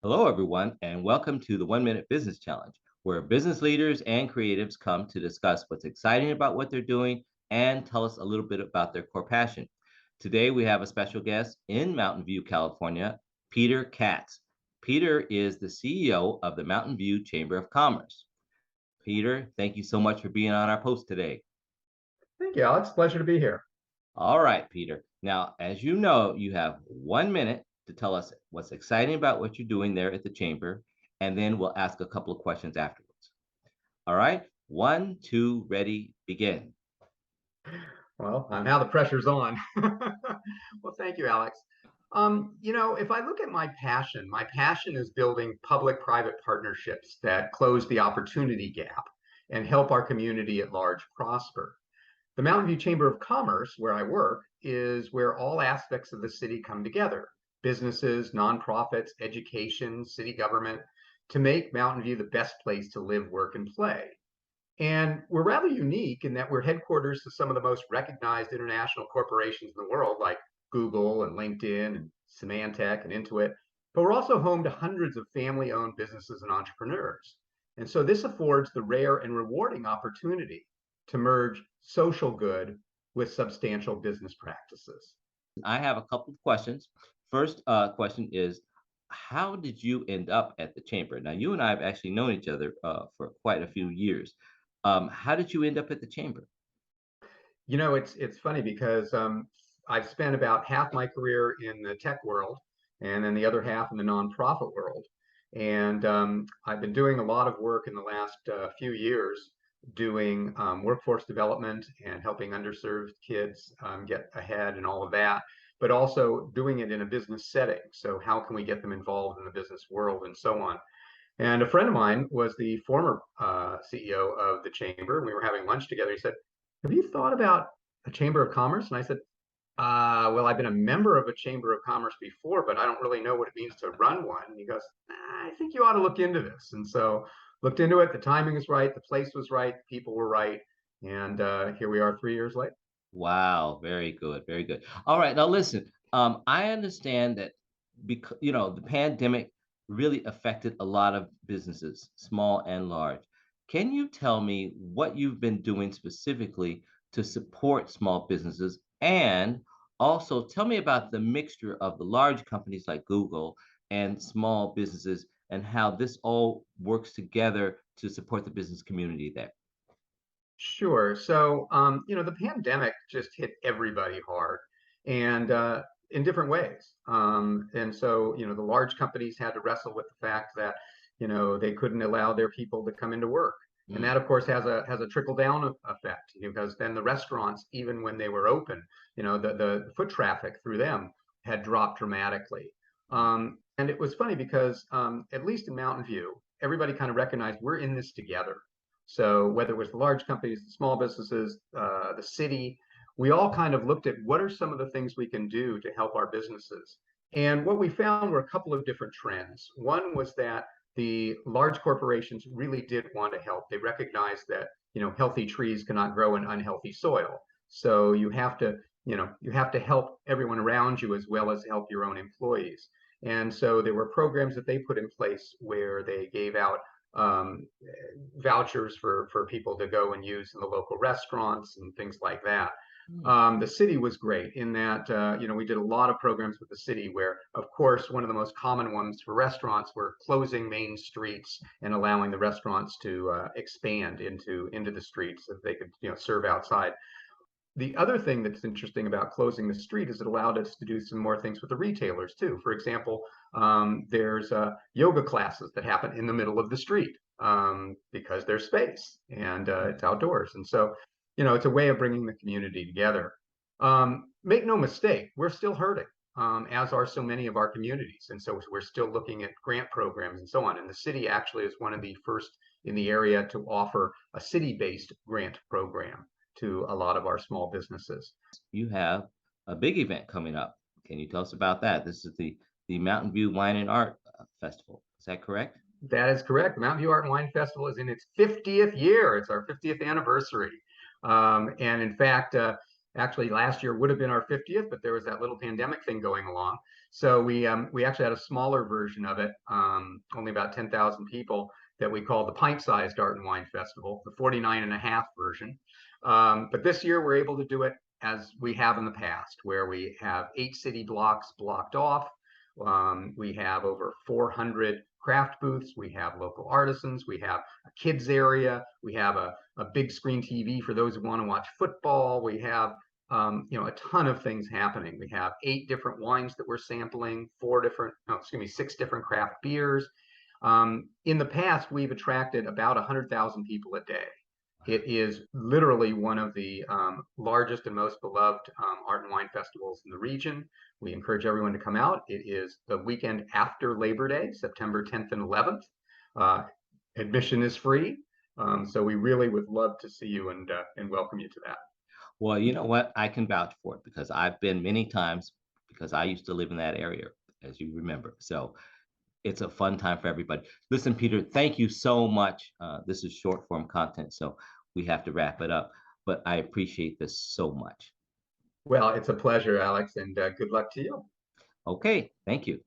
Hello, everyone, and welcome to the 1 Minute Business Challenge, where business leaders and creatives come to discuss what's exciting about what they're doing and tell us a little bit about their core passion. Today, we have a special guest in Mountain View, California, Peter Katz. Peter is the CEO of the Mountain View Chamber of Commerce. Peter, thank you so much for being on our post today. Thank you, Alex. Pleasure to be here. All right, Peter. Now, as you know, you have 1 minute to tell us what's exciting about what you're doing there at the chamber, and then we'll ask a couple of questions afterwards. All right, one, two, ready, begin. Well, now the pressure's on. Well, thank you, Alex. If I look at my passion is building public-private partnerships that close the opportunity gap and help our community at large prosper. The Mountain View Chamber of Commerce, where I work, is where all aspects of the city come together: businesses, nonprofits, education, city government, to make Mountain View the best place to live, work, and play. And we're rather unique in that we're headquarters to some of the most recognized international corporations in the world, like Google and LinkedIn and Symantec and Intuit. But we're also home to hundreds of family owned businesses and entrepreneurs. And so this affords the rare and rewarding opportunity to merge social good with substantial business practices. I have a couple of questions. First question is, how did you end up at the chamber? Now, you and I have actually known each other for quite a few years. How did you end up at the chamber? It's funny because I've spent about half my career in the tech world and then the other half in the nonprofit world. And I've been doing a lot of work in the last few years doing workforce development and helping underserved kids get ahead and all of that, but also doing it in a business setting. So how can we get them involved in the business world and so on? And a friend of mine was the former CEO of the chamber. We were having lunch together. He said, "Have you thought about a chamber of commerce?" And I said, well, I've been a member of a chamber of commerce before, but I don't really know what it means to run one. And he goes, I think you ought to look into this. And so looked into it. The timing was right. The place was right. The people were right. And here we are 3 years later. Wow, very good, very good. All right, now listen. I understand that because the pandemic really affected a lot of businesses, small and large. Can you tell me what you've been doing specifically to support small businesses, and also tell me about the mixture of the large companies like Google and small businesses and how this all works together to support the business community there? Sure. So, the pandemic just hit everybody hard and in different ways. And so, the large companies had to wrestle with the fact that, they couldn't allow their people to come into work. And Mm. that, of course, has a trickle down effect because then the restaurants, even when they were open, the foot traffic through them had dropped dramatically. And it was funny because, at least in Mountain View, everybody kind of recognized we're in this together. So whether it was the large companies, the small businesses, the city, we all kind of looked at what are some of the things we can do to help our businesses. And what we found were a couple of different trends. One was that the large corporations really did want to help. They recognized that, healthy trees cannot grow in unhealthy soil. So you have to help everyone around you as well as help your own employees. And so there were programs that they put in place where they gave out um, vouchers for people to go and use in the local restaurants and things like that. Mm. The city was great in that we did a lot of programs with the city where, of course, one of the most common ones for restaurants were closing main streets and allowing the restaurants to expand into the streets so that they could serve outside. The other thing that's interesting about closing the street is it allowed us to do some more things with the retailers too. For example, there's yoga classes that happen in the middle of the street because there's space and it's outdoors. And so, it's a way of bringing the community together. Make no mistake, we're still hurting, as are so many of our communities. And so we're still looking at grant programs and so on. And the city actually is one of the first in the area to offer a city-based grant program to a lot of our small businesses. You have a big event coming up. Can you tell us about that? This is the Mountain View Wine and Art Festival. Is that correct? That is correct. The Mountain View Art and Wine Festival is in its 50th year. It's our 50th anniversary. And in fact, actually last year would have been our 50th, but there was that little pandemic thing going along. So we actually had a smaller version of it, only about 10,000 people, that we call the pint-sized Art and Wine Festival, the 49 and a half version. But this year we're able to do it as we have in the past, where we have 8 city blocks blocked off. We have over 400 craft booths. We have local artisans. We have a kids area. We have a big screen TV for those who want to watch football. We have a ton of things happening. We have 8 different wines that we're sampling, 6 different craft beers. In the past, we've attracted about 100,000 people a day. It is literally one of the largest and most beloved art and wine festivals in the region. We encourage everyone to come out. It is the weekend after Labor Day, September 10th and 11th. Uh, Admission is free. So we really would love to see you and welcome you to that. Well, you know what? I can vouch for it because I've been many times because I used to live in that area, as you remember. So it's a fun time for everybody. Listen, Peter, thank you so much. This is short form content, so we have to wrap it up. But I appreciate this so much. Well, it's a pleasure, Alex, and good luck to you. Okay, thank you.